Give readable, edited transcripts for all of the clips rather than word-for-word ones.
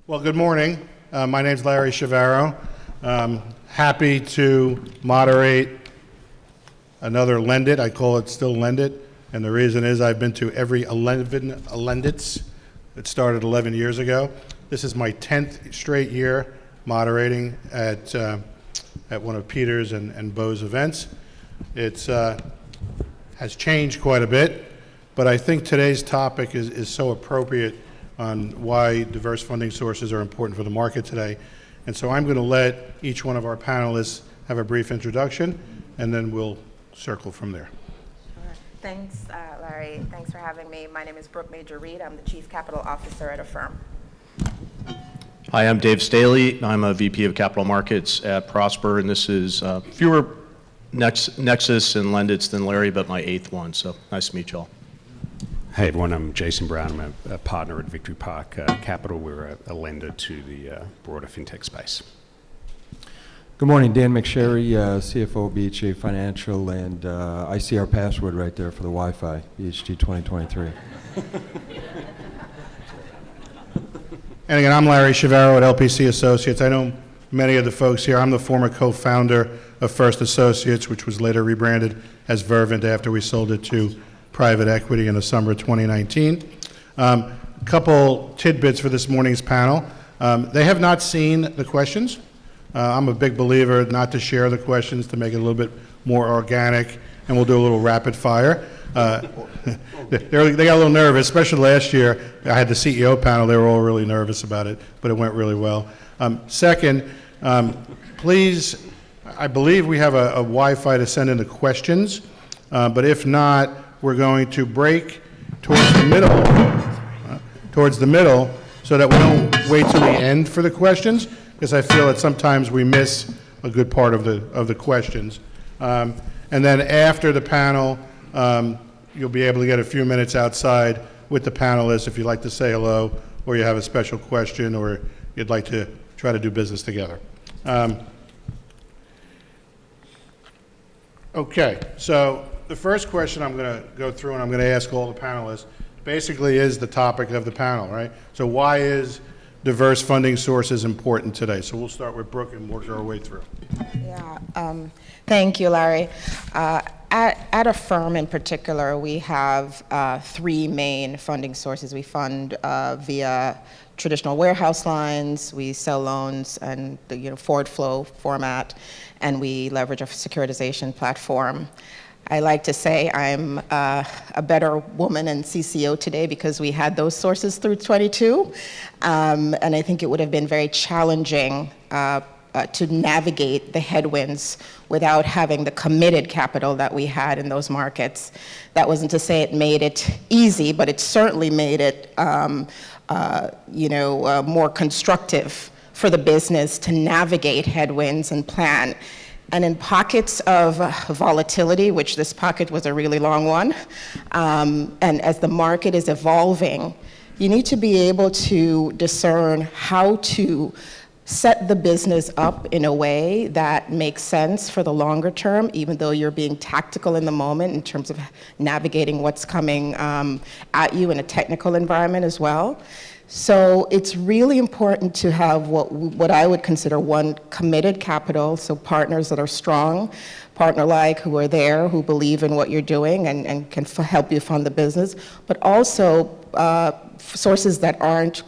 Well, good morning. My name's Larry Shavaro. Happy to moderate another LendIt. I call it still LendIt, and the reason is I've been to every 11 LendIts. It started 11 years ago. This is my 10th straight year moderating at one of Peter's and Bo's events. It's has changed quite a bit, but I think today's topic is so appropriate on why diverse funding sources are important for the market today. And so I'm going to let each one of our panelists have a brief introduction, and then we'll circle from there. Sure. Thanks, Larry. Thanks for having me. My name is Brooke Major-Reed. I'm the Chief Capital Officer at Affirm. Hi, I'm Dave Staley. I'm a VP of Capital Markets at Prosper, and this is fewer Nexus and LendIts than Larry, but my 8th one, so nice to meet you all. Hey everyone, I'm Jason Brown. I'm a partner at Victory Park Capital. We're a lender to the broader fintech space. Good morning, Dan McSherry, CFO of BHG Financial, and I see our password right there for the Wi-Fi, BHG 2023. And again, I'm Larry Shavaro at LPC Associates. I know many of the folks here. I'm the former co-founder of First Associates, which was later rebranded as Vervent after we sold it to private equity in the summer of 2019. A couple tidbits for this morning's panel. They have not seen the questions. I'm a big believer not to share the questions, to make it a little bit more organic, and we'll do a little rapid fire. They got a little nervous, especially last year. I had the CEO panel. They were all really nervous about it, but it went really well. Second, please, I believe we have a Wi-Fi to send in the questions, but if not, we're going to break towards the middle, so that we don't wait till the end for the questions, because I feel that sometimes we miss a good part of the questions. And then after the panel, you'll be able to get a few minutes outside with the panelists if you'd like to say hello, or you have a special question, or you'd like to try to do business together. Okay, so the first question I'm going to go through, and I'm going to ask all the panelists, basically is the topic of the panel, right? So why is diverse funding sources important today? So we'll start with Brooke and work our way through. Yeah, thank you, Larry. At Affirm in particular, we have 3 main funding sources. We fund via traditional warehouse lines, we sell loans and the forward flow format, and we leverage a securitization platform. I like to say I'm a better woman and CCO today because we had those sources through 22, and I think it would have been very challenging to navigate the headwinds without having the committed capital that we had in those markets. That wasn't to say it made it easy, but it certainly made it more constructive for the business to navigate headwinds and plan. And in pockets of volatility, which this pocket was a really long one, and as the market is evolving, you need to be able to discern how to set the business up in a way that makes sense for the longer term, even though you're being tactical in the moment in terms of navigating what's coming at you in a technical environment as well. So it's really important to have what I would consider one, committed capital, so partners that are strong, partner-like, who are there, who believe in what you're doing and can help you fund the business, but also sources that aren't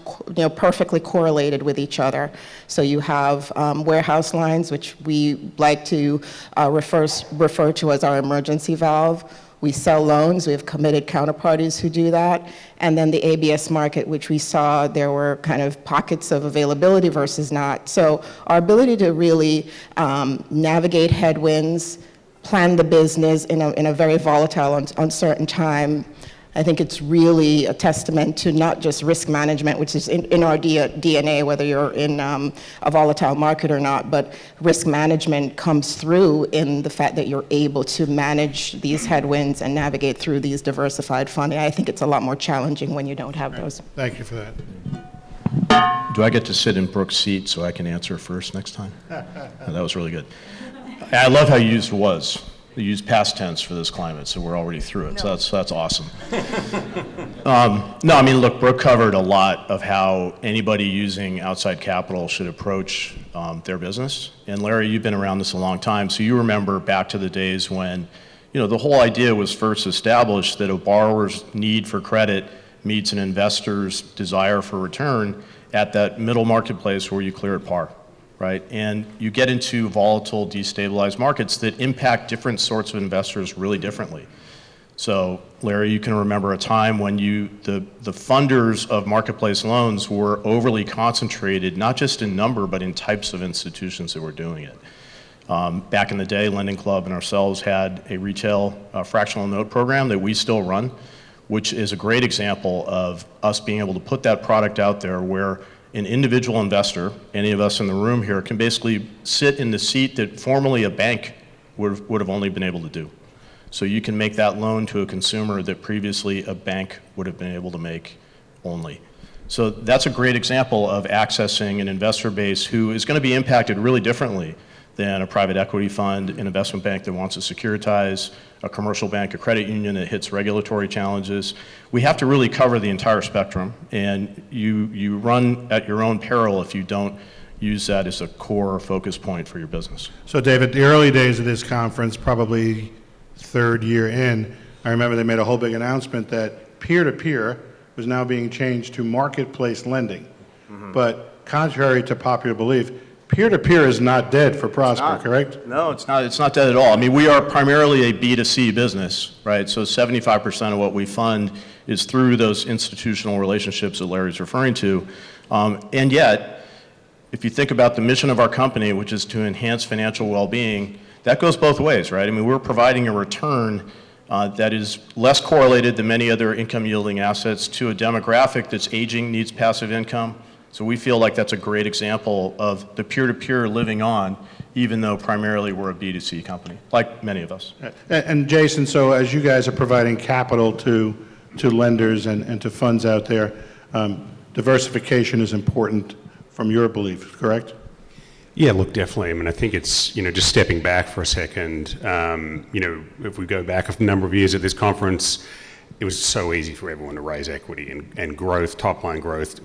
perfectly correlated with each other. So you have warehouse lines, which we like to refer to as our emergency valve. We sell loans, we have committed counterparties who do that. And then the ABS market, which we saw there were kind of pockets of availability versus not. So our ability to really navigate headwinds, plan the business in a very volatile, uncertain time, I think it's really a testament to not just risk management, which is in our DNA, whether you're in a volatile market or not, but risk management comes through in the fact that you're able to manage these headwinds and navigate through these diversified funding. I think it's a lot more challenging when you don't have those. Thank you for that. Do I get to sit in Brooke's seat so I can answer first next time? Oh, that was really good. I love how you used was. You used past tense for this climate, so we're already through it. So that's awesome. No, I mean, look, Brooke covered a lot of how anybody using outside capital should approach their business. And Larry, you've been around this a long time, so you remember back to the days when, the whole idea was first established that a borrower's need for credit meets an investor's desire for return at that middle marketplace where you clear at par, right? And you get into volatile, destabilized markets that impact different sorts of investors really differently. So, Larry, you can remember a time when the funders of marketplace loans were overly concentrated, not just in number, but in types of institutions that were doing it. Back in the day, Lending Club and ourselves had a retail fractional note program that we still run, which is a great example of us being able to put that product out there where an individual investor, any of us in the room here, can basically sit in the seat that formerly a bank would have only been able to do. So you can make that loan to a consumer that previously a bank would have been able to make only. So that's a great example of accessing an investor base who is going to be impacted really differently than a private equity fund, an investment bank that wants to securitize, a commercial bank, a credit union that hits regulatory challenges. We have to really cover the entire spectrum, and you run at your own peril if you don't use that as a core focus point for your business. So David, the early days of this conference, probably third year in, I remember they made a whole big announcement that peer-to-peer was now being changed to marketplace lending. Mm-hmm. But contrary to popular belief, peer-to-peer is not dead for Prosper, correct? No, it's not. It's not dead at all. I mean, we are primarily a B2C business, right? So 75% of what we fund is through those institutional relationships that Larry's referring to. And yet, if you think about the mission of our company, which is to enhance financial well-being, that goes both ways, right? I mean, we're providing a return that is less correlated than many other income-yielding assets to a demographic that's aging, needs passive income. So we feel like that's a great example of the peer-to-peer living on, even though primarily we're a B2C company, like many of us. And Jason, so as you guys are providing capital to lenders and to funds out there, diversification is important from your belief, correct? Yeah, look, definitely. I mean, I think it's, just stepping back for a second, if we go back a number of years at this conference, it was so easy for everyone to raise equity, and growth, top-line growth,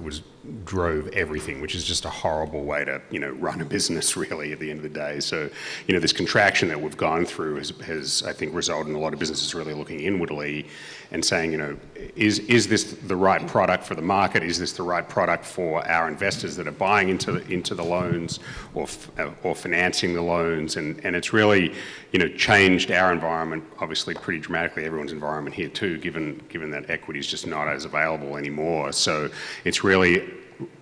drove everything, which is just a horrible way to, run a business, really, at the end of the day. So, this contraction that we've gone through has, I think, resulted in a lot of businesses really looking inwardly and saying, is this the right product for the market? Is this the right product for our investors that are buying into the loans or financing the loans? And it's really, changed our environment, obviously, pretty dramatically, everyone's environment here too, given that equity is just not as available anymore. So it's really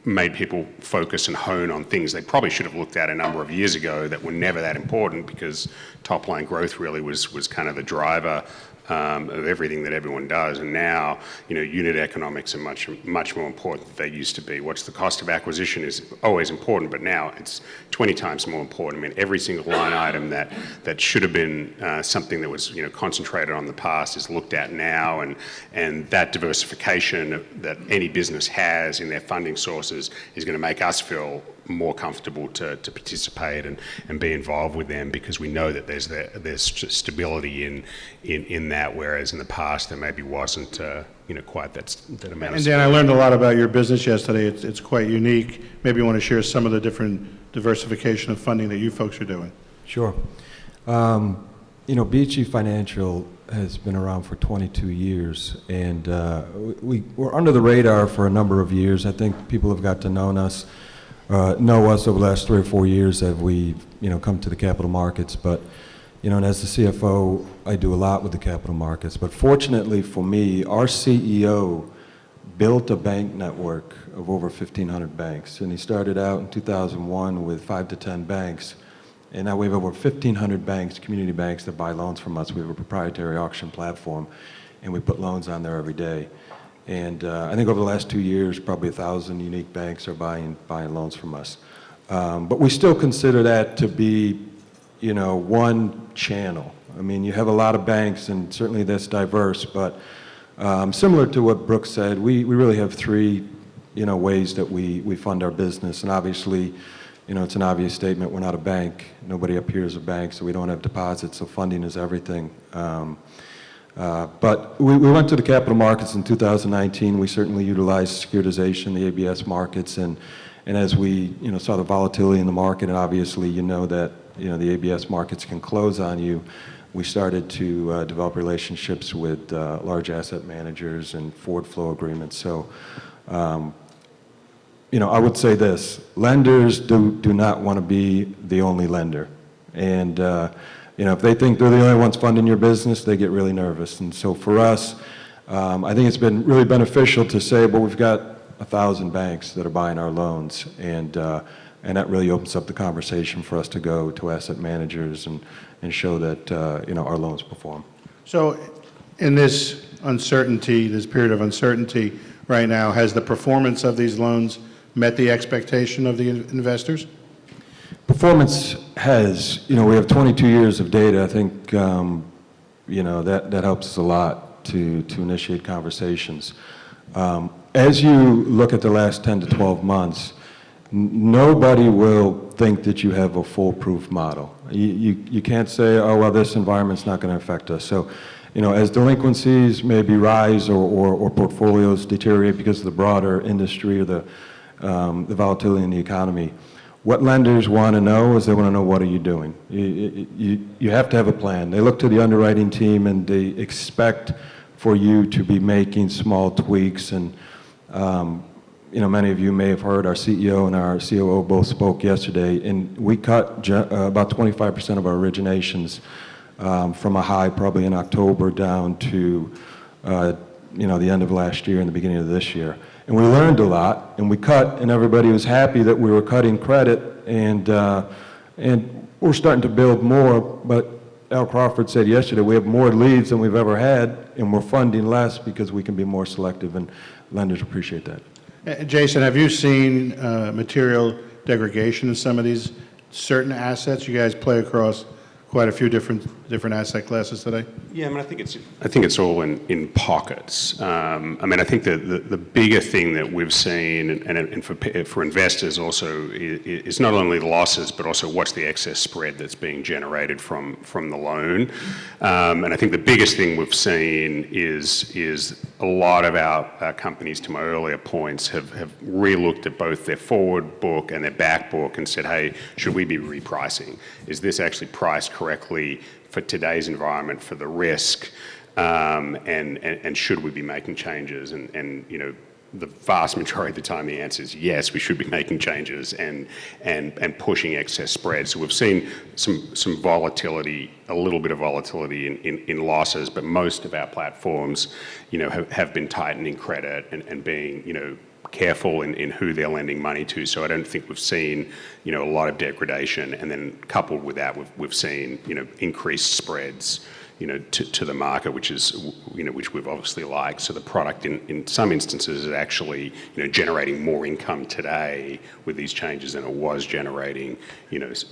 made people focus and hone on things they probably should have looked at a number of years ago that were never that important, because top line growth really was kind of the driver of everything that everyone does. And now, unit economics are much more important than they used to be. What's the cost of acquisition is always important, but now it's 20 times more important. I mean, every single line item that should have been something that was, concentrated on the past is looked at now, and that diversification that any business has in their funding sources is going to make us feel more comfortable to participate and be involved with them, because we know that there's stability in that, whereas in the past there maybe wasn't quite that amount of. And Dan, I learned a lot about your business yesterday. It's quite unique. Maybe you want to share some of the different diversification of funding that you folks are doing. Sure. BHG Financial has been around for 22 years, and we're under the radar for a number of years. I think people have got to know us over the last 3 or 4 years as we, come to the capital markets. But, and as the CFO, I do a lot with the capital markets. But fortunately for me, our CEO built a bank network of over 1,500 banks. And he started out in 2001 with 5 to 10 banks. And now we have over 1,500 banks, community banks, that buy loans from us. We have a proprietary auction platform, and we put loans on there every day. And I think over the last 2 years, probably 1,000 unique banks are buying loans from us. But we still consider that to be, one channel. I mean, you have a lot of banks, and certainly that's diverse, but similar to what Brooke said, we really have 3, ways that we fund our business. And obviously, it's an obvious statement, we're not a bank. Nobody up here is a bank, so we don't have deposits, so funding is everything. But we went to the capital markets in 2019. We certainly utilized securitization, the ABS markets, and as we saw the volatility in the market, and obviously that the ABS markets can close on you, we started to develop relationships with large asset managers and forward flow agreements. So, I would say this: lenders do not want to be the only lender, and if they think they're the only ones funding your business, they get really nervous. And so for us, I think it's been really beneficial to say, well, we've got 1,000 banks that are buying our loans, and that really opens up the conversation for us to go to asset managers and show that our loans perform. So in this uncertainty, this period of uncertainty right now, has the performance of these loans met the expectation of the investors? Performance has, we have 22 years of data. I think, that helps us a lot to initiate conversations. As you look at the last 10 to 12 months, nobody will think that you have a foolproof model. You can't say, oh, well, this environment's not going to affect us. So, as delinquencies maybe rise or portfolios deteriorate because of the broader industry or the volatility in the economy, what lenders want to know is they want to know, what are you doing? You have to have a plan. They look to the underwriting team and they expect for you to be making small tweaks. And many of you may have heard our CEO and our COO both spoke yesterday, and we cut about 25% of our originations from a high probably in October down to the end of last year and the beginning of this year. And we learned a lot, and we cut, and everybody was happy that we were cutting credit, and we're starting to build more. But Al Crawford said yesterday, we have more leads than we've ever had, and we're funding less because we can be more selective, and lenders appreciate that. Jason, have you seen material degradation in some of these certain assets? You guys play across quite a few different asset classes today. Yeah, I think it's all in pockets. I think the bigger thing that we've seen, and for investors also, is not only the losses, but also what's the excess spread that's being generated from the loan. And I think the biggest thing we've seen is a lot of our companies, to my earlier points, have re-looked at both their forward book and their back book and said, hey, should we be repricing? Is this actually priced correctly for today's environment, for the risk, and should we be making changes? And the vast majority of the time the answer is yes, we should be making changes and pushing excess spread. So we've seen some volatility, a little bit of volatility in losses, but most of our platforms have been tightening credit and being careful in who they're lending money to. So I don't think we've seen a lot of degradation, and then coupled with that we've seen increased spreads to the market, which is which we've obviously liked. So the product in some instances is actually generating more income today with these changes than it was generating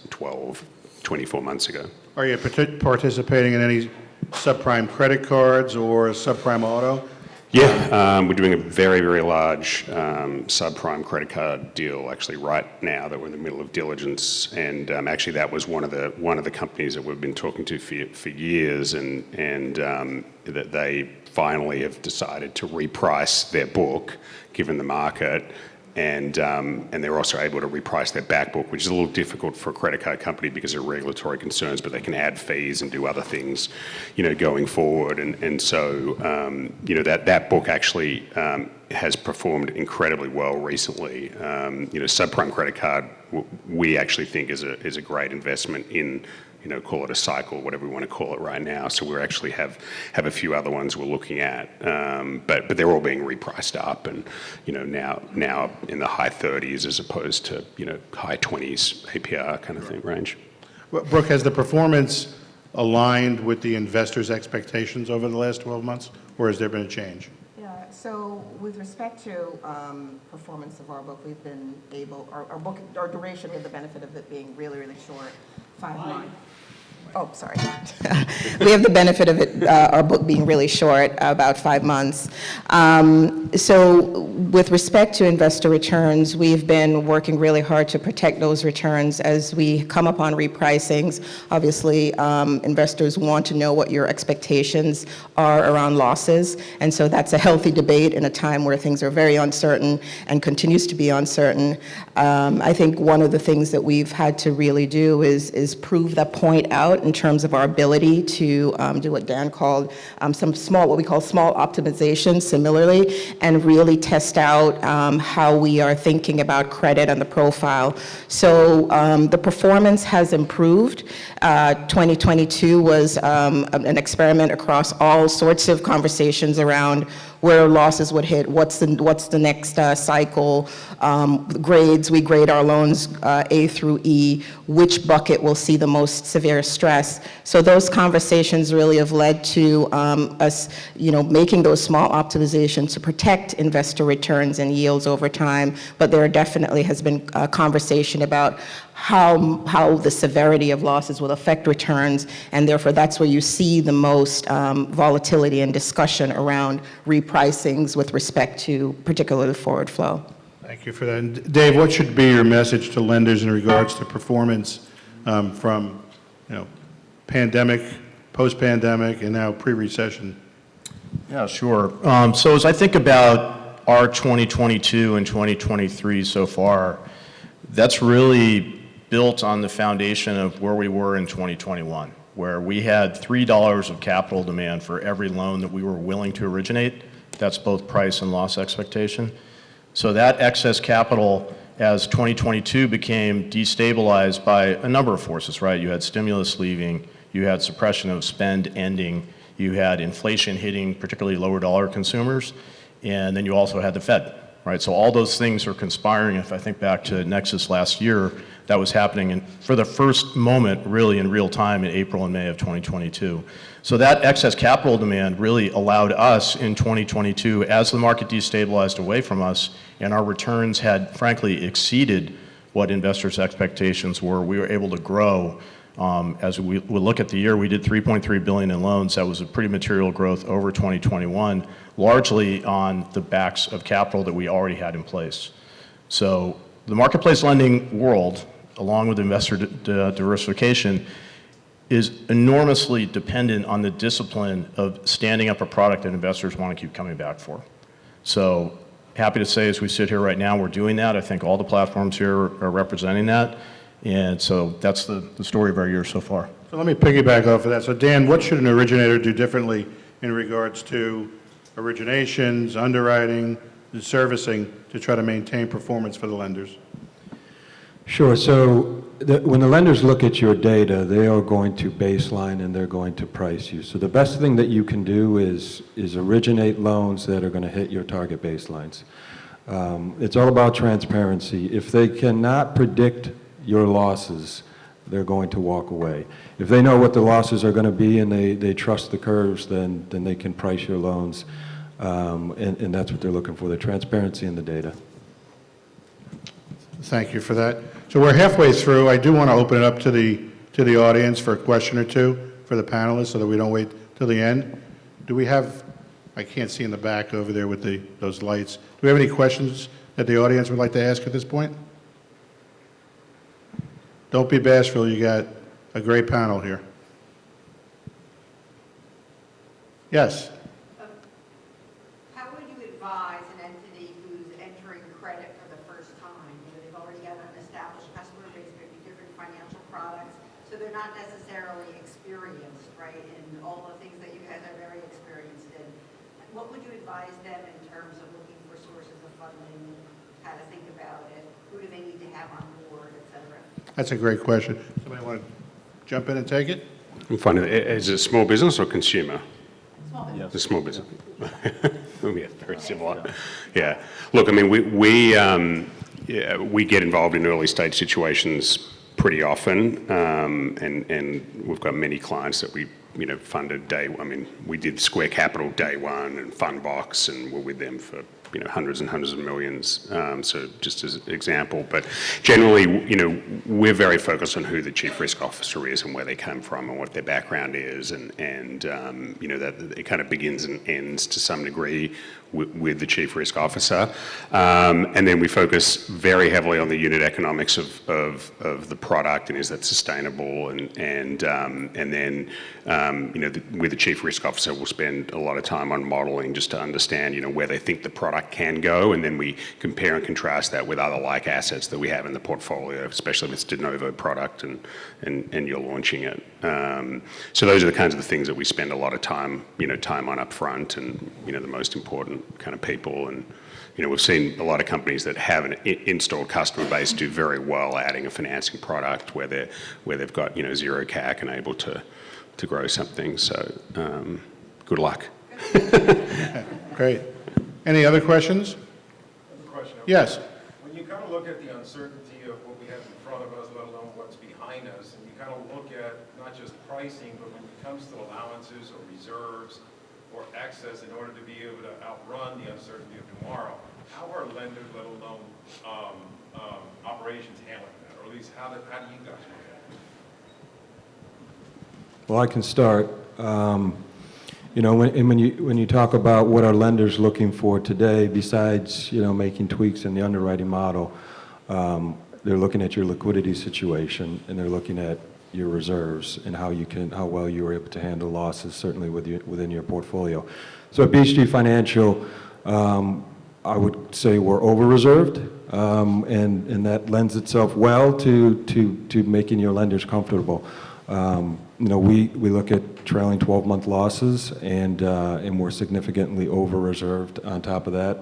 12, 24 months ago. Are you participating in any subprime credit cards or subprime auto? Yeah, we're doing a very, very large subprime credit card deal actually right now that we're in the middle of diligence, and actually that was one of the companies that we've been talking to for years, and that they finally have decided to reprice their book given the market. And they're also able to reprice their back book, which is a little difficult for a credit card company because of regulatory concerns, but they can add fees and do other things, going forward. And so, that book actually has performed incredibly well recently. Subprime credit card, we actually think is a great investment in, call it a cycle, whatever we want to call it right now. So we actually have a few other ones we're looking at, but they're all being repriced up, and now in the high 30s as opposed to high 20s APR kind of thing range. Well, Brooke, has the performance aligned with the investors' expectations over the last 12 months, or has there been a change? Yeah, so with respect to performance of our book, we've been able, our duration, we have the benefit of it being really, really short, 5 months. Oh, sorry. We have the benefit of it, our book being really short, about 5 months. So with respect to investor returns, we've been working really hard to protect those returns as we come upon repricings. Obviously, investors want to know what your expectations are around losses, and so that's a healthy debate in a time where things are very uncertain and continues to be uncertain. I think one of the things that we've had to really do is prove that point out in terms of our ability to do what Dan called what we call small optimization similarly, and really test out how we are thinking about credit and the profile. So the performance has improved. 2022 was an experiment across all sorts of conversations around where losses would hit, what's the next cycle, grades, we grade our loans A through E, which bucket will see the most severe stress. So those conversations really have led to us, making those small optimizations to protect investor returns and yields over time, but there definitely has been a conversation about how the severity of losses will affect returns, and therefore that's where you see the most volatility and discussion around repricings with respect to particularly forward flow. Thank you for that. And Dave, what should be your message to lenders in regards to performance from, pandemic, post-pandemic, and now pre-recession? Yeah, sure. So as I think about our 2022 and 2023 so far, that's really built on the foundation of where we were in 2021, where we had $3 of capital demand for every loan that we were willing to originate. That's both price and loss expectation. So that excess capital, as 2022 became destabilized by a number of forces, right? You had stimulus leaving, you had suppression of spend ending, you had inflation hitting particularly lower dollar consumers, and then you also had the Fed, right? So all those things are conspiring. If I think back to Nexus last year, that was happening and for the first moment really in real time in April and May of 2022. So that excess capital demand really allowed us in 2022, as the market destabilized away from us and our returns had frankly exceeded what investors' expectations were, we were able to grow. As we look at the year, we did $3.3 billion in loans. That was a pretty material growth over 2021, largely on the backs of capital that we already had in place. So the marketplace lending world, along with investor diversification, is enormously dependent on the discipline of standing up a product that investors want to keep coming back for. So happy to say as we sit here right now, we're doing that. I think all the platforms here are representing that. And so that's the story of our year so far. So let me piggyback off of that. So Dan, what should an originator do differently in regards to originations, underwriting, and servicing to try to maintain performance for the lenders? Sure. So when the lenders look at your data, they are going to baseline and they're going to price you. So the best thing that you can do is originate loans that are going to hit your target baselines. It's all about transparency. If they cannot predict your losses, they're going to walk away. If they know what the losses are going to be and they trust the curves, then they can price your loans. And that's what they're looking for, the transparency in the data. Thank you for that. So we're halfway through. I do want to open it up to the audience for a question or two for the panelists so that we don't wait till the end. Do we have, I can't see in the back over there with those lights. Do we have any questions that the audience would like to ask at this point? Don't be bashful. You got a great panel here. Yes. How would you advise an entity who's entering credit for the first time? They've already got an established customer base, maybe different financial products, so they're not necessarily experienced, right, in all the things that you guys are very experienced in. What would you advise them in terms of looking for sources of funding, how to think about it, who do they need to have on board, et cetera? That's a great question. Somebody want to jump in and take it? I'm finding is it small business or consumer? Small business. The small business. Yeah, very similar. Yeah. Look, I mean, we get involved in early stage situations pretty often, and we've got many clients that we funded day. I mean, we did Square Capital day one and Fundbox, and we're with them for hundreds and hundreds of millions. So just as an example, but generally, we're very focused on who the chief risk officer is and where they come from and what their background is, and that it kind of begins and ends to some degree with the chief risk officer. And then we focus very heavily on the unit economics of the product, and is that sustainable, and then with the chief risk officer, we'll spend a lot of time on modeling just to understand where they think the product can go, and then we compare and contrast that with other like assets that we have in the portfolio, especially if it's de novo product and you're launching it. So those are the kinds of the things that we spend a lot of time on up front, and the most important kind of people. And we've seen a lot of companies that have an installed customer base do very well adding a financing product where they've got zero CAC and able to grow something. So good luck. Great. Any other questions? Yes. When you kind of look at the uncertainty of what we have in front of us, let alone what's behind us, and you kind of look at not just pricing, but when it comes to allowances or reserves or excess in order to be able to outrun the uncertainty of tomorrow, how are lenders, let alone operations, handling that? Or at least how do you guys look at it? Well, I can start. When you talk about what are lenders looking for today, besides making tweaks in the underwriting model, they're looking at your liquidity situation, and they're looking at your reserves and how well you were able to handle losses, certainly within your portfolio. So at BHG Financial, I would say we're over-reserved, and that lends itself well to making your lenders comfortable. We look at trailing 12-month losses, and we're significantly over-reserved on top of that.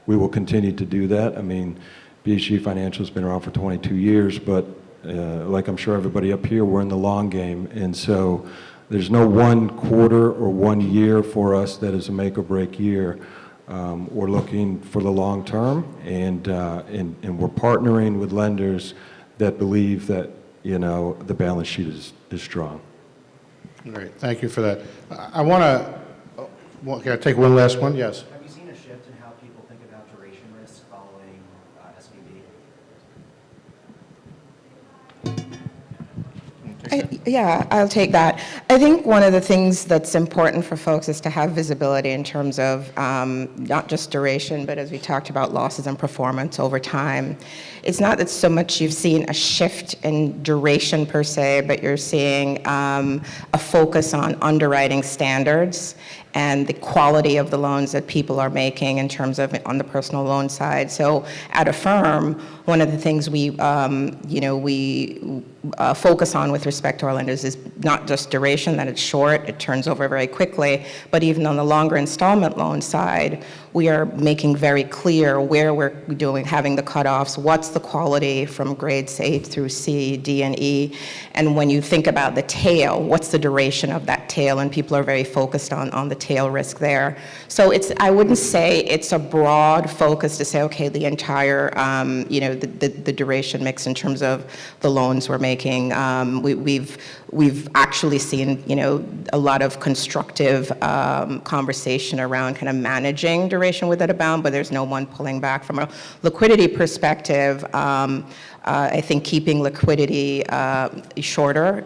We will continue to do that. I mean, BHG Financial has been around for 22 years, but like I'm sure everybody up here, we're in the long game, and so there's no one quarter or 1 year for us that is a make or break year. We're looking for the long term, and we're partnering with lenders that believe that the balance sheet is strong. Great. Thank you for that. I want to can I take one last one? Yes. Have you seen a shift in how people think about duration risk following SVB? Yeah, I'll take that. I think one of the things that's important for folks is to have visibility in terms of not just duration, but as we talked about, losses and performance over time. It's not that so much you've seen a shift in duration per se, but you're seeing a focus on underwriting standards and the quality of the loans that people are making in terms of on the personal loan side. So at a firm, one of the things we focus on with respect to our lenders is not just duration, that it's short, it turns over very quickly, but even on the longer installment loan side, we are making very clear where we're having the cutoffs, what's the quality from grades A through C, D, and E, and when you think about the tail, what's the duration of that tail, and people are very focused on the tail risk there. So I wouldn't say it's a broad focus to say, okay, the entire, the duration mix in terms of the loans we're making. We've actually seen, a lot of constructive conversation around kind of managing duration within a bound, but there's no one pulling back. From a liquidity perspective, I think keeping liquidity shorter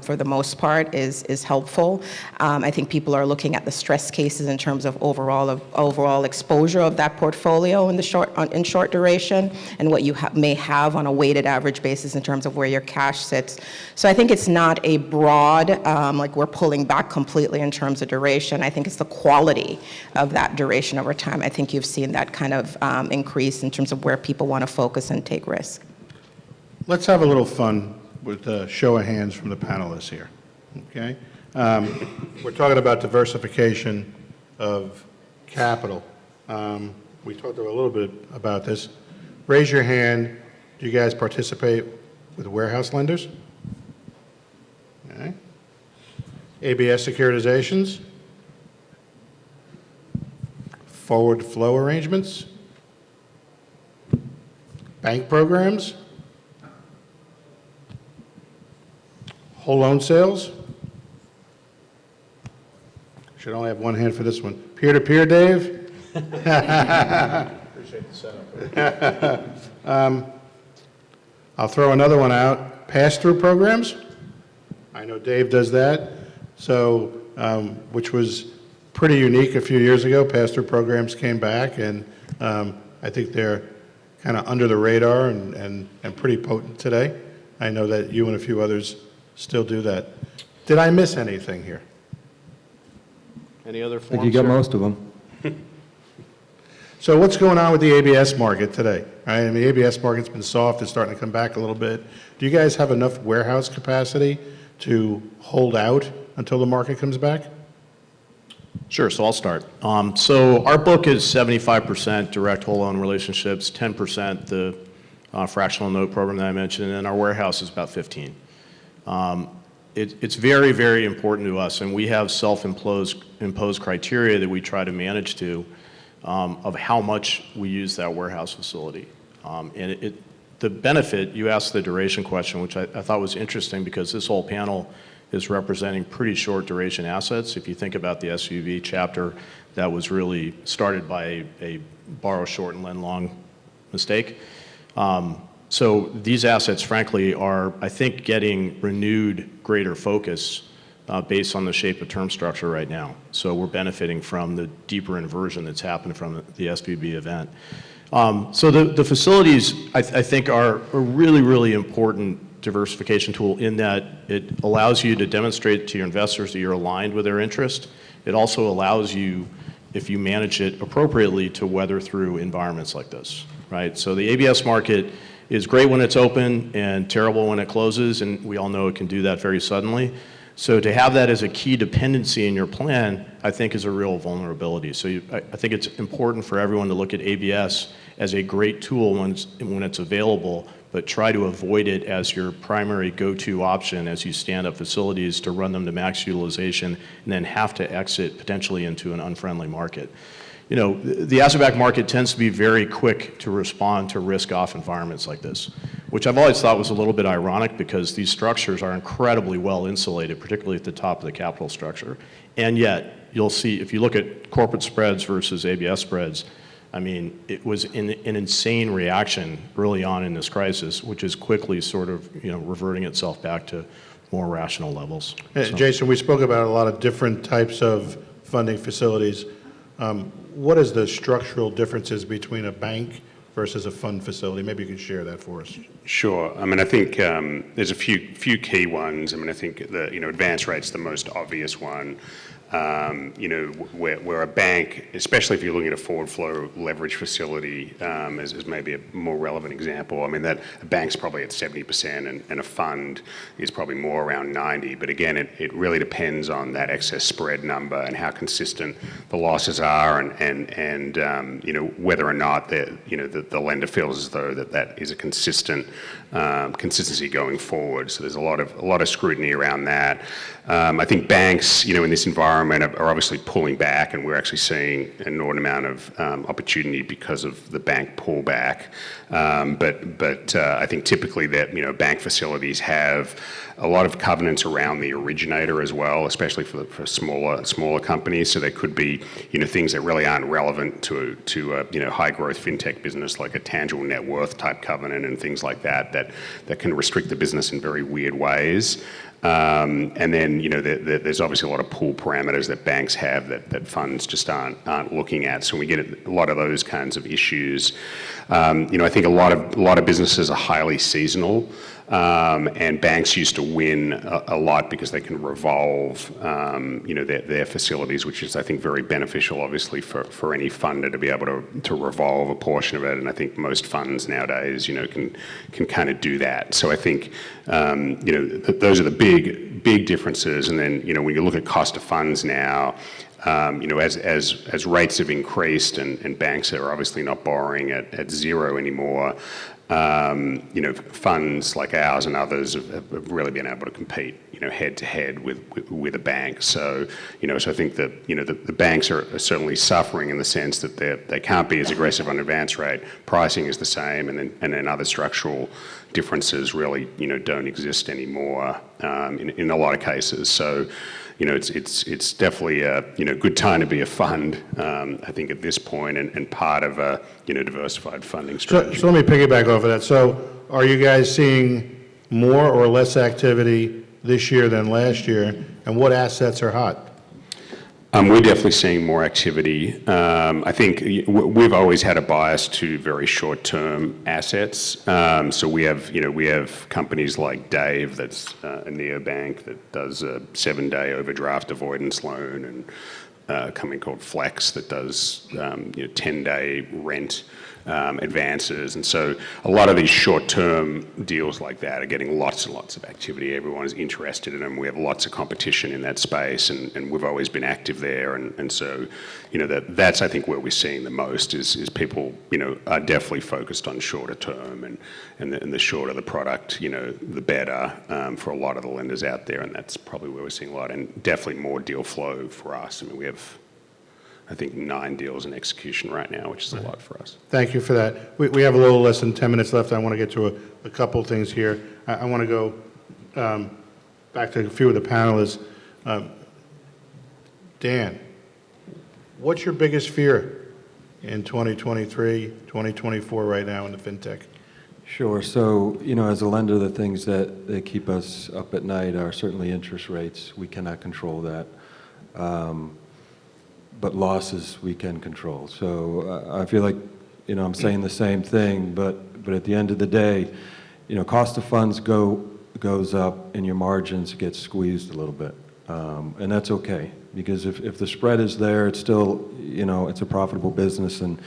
for the most part is helpful. I think people are looking at the stress cases in terms of overall exposure of that portfolio in short duration, and what you may have on a weighted average basis in terms of where your cash sits. So I think it's not a broad, like we're pulling back completely in terms of duration. I think it's the quality of that duration over time. I think you've seen that kind of increase in terms of where people want to focus and take risk. Let's have a little fun with a show of hands from the panelists here, okay? We're talking about diversification of capital. We talked a little bit about this. Raise your hand. Do you guys participate with warehouse lenders? Okay. ABS securitizations? Forward flow arrangements? Bank programs? Whole loan sales? Should only have one hand for this one. Peer-to-peer, Dave? Appreciate the setup. I'll throw another one out. Pass-through programs. I know Dave does that. So, which was pretty unique a few years ago. Pass-through programs came back, and I think they're kind of under the radar and pretty potent today. I know that you and a few others still do that. Did I miss anything here? Any other I forms? think you got sir? most of them. So what's going on with the ABS market today? Right? I mean, the ABS market's been soft. It's starting to come back a little bit. Do you guys have enough warehouse capacity to hold out until the market comes back? Sure, so I'll start. So our book is 75% direct whole loan relationships, 10% the fractional note program that I mentioned, and our warehouse is about 15. It's very, very important to us, and we have self-imposed criteria that we try to manage to of how much we use that warehouse facility. And the benefit, you asked the duration question, which I thought was interesting because this whole panel is representing pretty short duration assets. If you think about the SUV chapter, that was really started by a borrow short and lend long mistake. So these assets, frankly, are, I think, getting renewed greater focus based on the shape of term structure right now. So we're benefiting from the deeper inversion that's happened from the SVB event. So the facilities, I think, are a really, really important diversification tool in that it allows you to demonstrate to your investors that you're aligned with their interest. It also allows you, if you manage it appropriately, to weather through environments like this, right? So the ABS market is great when it's open and terrible when it closes, and we all know it can do that very suddenly. So to have that as a key dependency in your plan, I think is a real vulnerability. So I think it's important for everyone to look at ABS as a great tool when it's available, but try to avoid it as your primary go-to option as you stand up facilities to run them to max utilization and then have to exit potentially into an unfriendly market. You know, the asset-backed market tends to be very quick to respond to risk-off environments like this, which I've always thought was a little bit ironic because these structures are incredibly well insulated, particularly at the top of the capital structure. And yet, you'll see, if you look at corporate spreads versus ABS spreads, I mean, it was an insane reaction early on in this crisis, which is quickly sort of, you know, reverting itself back to more rational levels. Jason, we spoke about a lot of different types of funding facilities. What is the structural differences between a bank versus a fund facility? Maybe you can share that for us. Sure. I mean, I think there's a few key ones. I mean, I think the advance rate's the most obvious one. Where a bank, especially if you're looking at a forward flow leverage facility, as maybe a more relevant example. I mean, that a bank's probably at 70% and a fund is probably more around 90. But again, it really depends on that excess spread number and how consistent the losses are, and whether or not the lender feels as though that is a consistency going forward. So there's a lot of scrutiny around that. I think banks, in this environment are obviously pulling back, and we're actually seeing an inordinate amount of opportunity because of the bank pullback. But I think typically that bank facilities have a lot of covenants around the originator as well, especially for smaller companies. So there could be things that really aren't relevant to high growth fintech business, like a tangible net worth type covenant and things like that can restrict the business in very weird ways. And then there's obviously a lot of pool parameters that banks have that funds just aren't looking at. So we get a lot of those kinds of issues. I think a lot of businesses are highly seasonal. And banks used to win a lot because they can revolve, their facilities, which is, I think, very beneficial, obviously, for any funder to be able to revolve a portion of it. And I think most funds nowadays, can kind of do that. So I think, those are the big differences. And then, when you look at cost of funds now, as rates have increased and banks are obviously not borrowing at zero anymore, funds like ours and others have really been able to compete, head to head with a bank. So, so I think that, the banks are certainly suffering in the sense that they can't be as aggressive on advance rate. Pricing is the same, and then other structural differences really, don't exist anymore. in a lot of cases. So, it's definitely a good time to be a fund, I think at this point, and part of a diversified funding strategy. So let me piggyback off of that. So are you guys seeing more or less activity this year than last year, and what assets are hot? We're definitely seeing more activity. I think we've always had a bias to very short-term assets. So we have companies like Dave, that's a neobank that does a 7-day overdraft avoidance loan, and a company called Flex that does 10-day rent advances. And so a lot of these short-term deals like that are getting lots and lots of activity. Everyone is interested in them. We have lots of competition in that space, and we've always been active there. And so, that's I think where we're seeing the most is people, are definitely focused on shorter term, and the shorter the product, the better for a lot of the lenders out there. And that's probably where we're seeing a lot, and definitely more deal flow for us. I mean, we have, I think, 9 deals in execution right now, which is a lot for us. Thank you for that. We have a little less than 10 minutes left. I want to get to a couple things here. I want to go back to a few of the panelists. Dan, what's your biggest fear in 2023, 2024 right now in the fintech? Sure. So, as a lender, the things that keep us up at night are certainly interest rates. We cannot control that. But losses we can control. So I feel like, I'm saying the same thing, but at the end of the day, cost of funds goes up and your margins get squeezed a little bit. And that's okay, because if the spread is there, it's still, it's a profitable business, and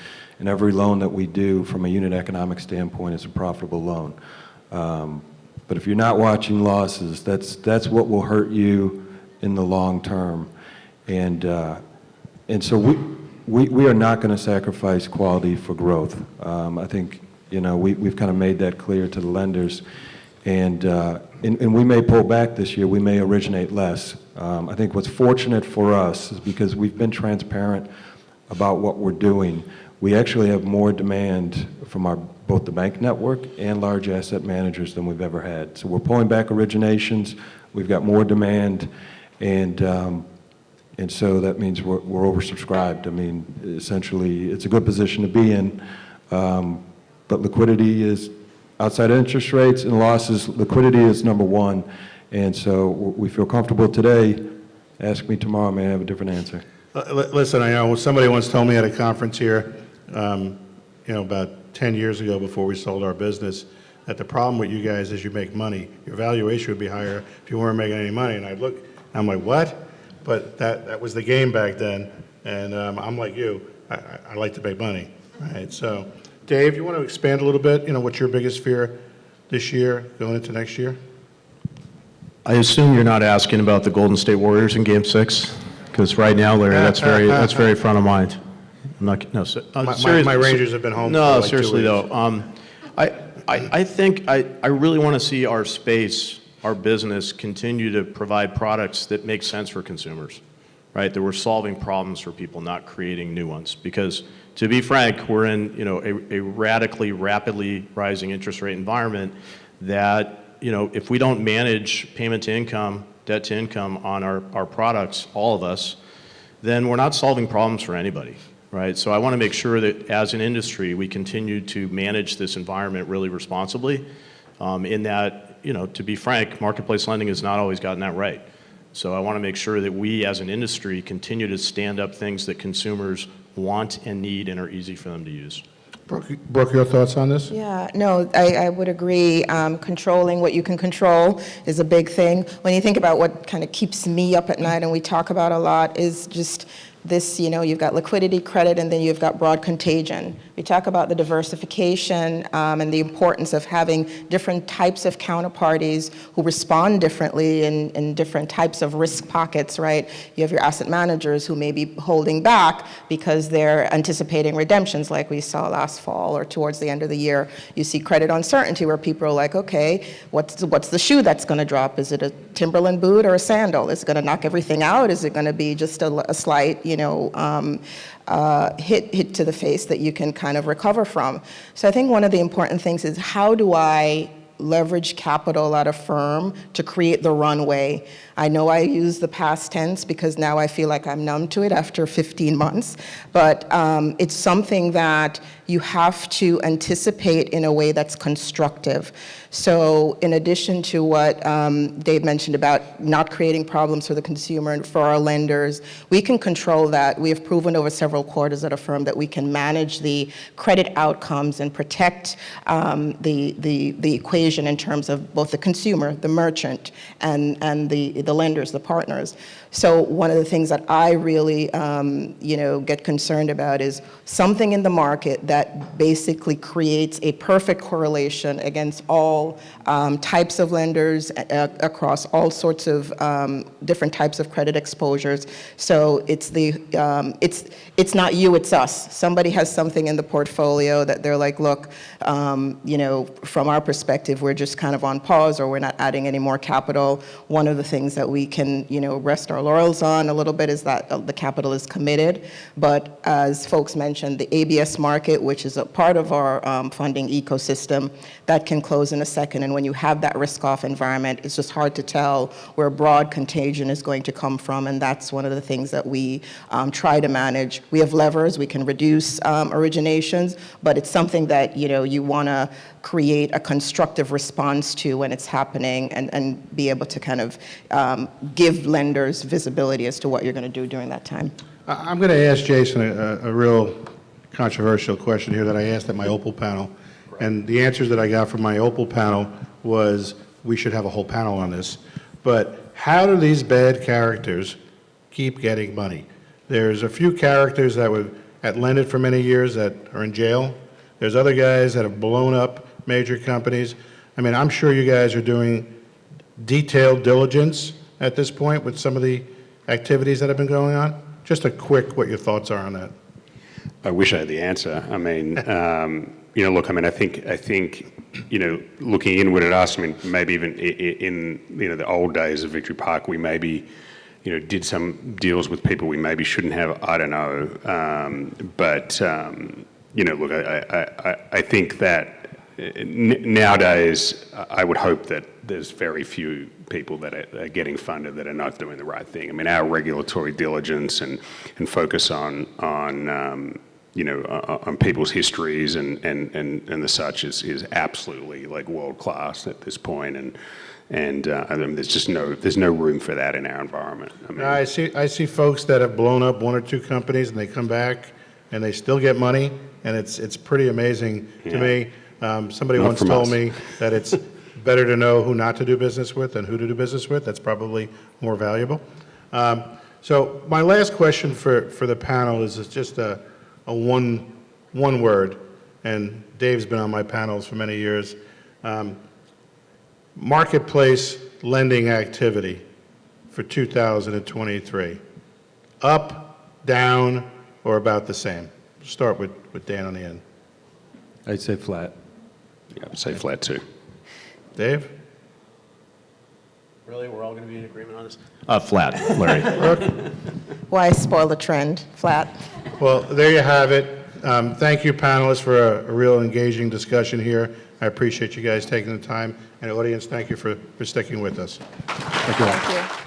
every loan that we do from a unit economic standpoint is a profitable loan. But if you're not watching losses, that's what will hurt you in the long term. And so we are not going to sacrifice quality for growth. I think, we've kind of made that clear to the lenders. And we may pull back this year. We may originate less. I think what's fortunate for us is because we've been transparent about what we're doing. We actually have more demand from both the bank network and large asset managers than we've ever had. So we're pulling back originations. We've got more demand, and so that means we're oversubscribed. I mean, essentially, it's a good position to be in, but liquidity is, outside of interest rates and losses, liquidity is number one. And so we feel comfortable today. Ask me tomorrow, I may have a different answer. Listen, I know somebody once told me at a conference here, about 10 years ago before we sold our business, that the problem with you guys is you make money. Your valuation would be higher if you weren't making any money. And I'd look, I'm like, what? But that was the game back then. And I'm like you, I like to make money, right? So, Dave, you want to expand a little bit? What's your biggest fear this year, going into next year? I assume you're not asking about the Golden State Warriors in Game 6, because right now, Larry, that's very front of mind. I'm not. No, my Rangers have been home. No, for like seriously 2 weeks. though, I think I really want to see our space, our business, continue to provide products that make sense for consumers, right? That we're solving problems for people, not creating new ones. Because to be frank, we're in a rapidly rising interest rate environment that, if we don't manage payment to income, debt to income on our products, all of us, then we're not solving problems for anybody, right? So I want to make sure that as an industry, we continue to manage this environment really responsibly, in that, to be frank, marketplace lending has not always gotten that right. So I want to make sure that we as an industry continue to stand up things that consumers want and need and are easy for them to use. Brooke, your thoughts on this? Yeah, no, I would agree. Controlling what you can control is a big thing. When you think about what kind of keeps me up at night, and we talk about a lot, is just this, you've got liquidity, credit, and then you've got broad contagion. We talk about the diversification and the importance of having different types of counterparties who respond differently in different types of risk pockets, right? You have your asset managers who may be holding back because they're anticipating redemptions like we saw last fall or towards the end of the year. You see credit uncertainty where people are like, okay, what's the shoe that's going to drop? Is it a Timberland boot or a sandal? Is it going to knock everything out? Is it going to be just a slight, hit to the face that you can kind of recover from? So I think one of the important things is, how do I leverage capital at a firm to create the runway. I know I use the past tense because now I feel like I'm numb to it after 15 months, but it's something that you have to anticipate in a way that's constructive. So in addition to what Dave mentioned about not creating problems for the consumer and for our lenders, we can control that. We have proven over several quarters at a firm that we can manage the credit outcomes and protect the equation in terms of both the consumer, the merchant, and the lenders, the partners. So one of the things that I really get concerned about is something in the market that basically creates a perfect correlation against all types of lenders across all sorts of different types of credit exposures. So it's not you, it's us. Somebody has something in the portfolio that they're like, look, from our perspective, we're just kind of on pause, or we're not adding any more capital. One of the things that we can, rest our laurels on a little bit is that the capital is committed. But as folks mentioned, the ABS market, which is a part of our funding ecosystem, that can close in a second. And when you have that risk-off environment, it's just hard to tell where broad contagion is going to come from. And that's one of the things that we try to manage. We have levers. We can reduce originations, but it's something that, you want to create a constructive response to when it's happening, and be able to kind of give lenders visibility as to what you're going to do during that time. I'm going to ask Jason a real controversial question here that I asked at my Opal panel. And the answers that I got from my Opal panel was we should have a whole panel on this. But how do these bad characters keep getting money? There's a few characters that were at LendIt for many years that are in jail. There's other guys that have blown up major companies. I mean, I'm sure you guys are doing detailed diligence at this point with some of the activities that have been going on. Just a quick, what your thoughts are on that. I wish I had the answer. I mean, look, I think, looking inward at us, maybe even in the old days of Victory Park, we maybe, did some deals with people we maybe shouldn't have. I don't know. Look, I think that nowadays, I would hope that there's very few people that are getting funded that are not doing the right thing. I mean, our regulatory diligence and focus on people's histories and the such is absolutely like world class at this point. And there's just no room for that in our environment. I see folks that have blown up one or two companies and they come back and they still get money, and it's pretty amazing to me. Somebody once told me that it's better to know who not to do business with than who to do business with. That's probably more valuable. So my last question for the panel is just a one word, and Dave's been on my panels for many years. Marketplace lending activity for 2023. Up, down, or about the same? Start with Dan on the end. I'd say flat. Yeah, I'd say flat too. Dave? Really? We're all going to be in agreement on this? Flat, Larry. Why spoil the trend? Flat. Well, there you have it. Thank you, panelists, for a real engaging discussion here. I appreciate you guys taking the time. And audience, thank you for sticking with us. Thank you. Thank you.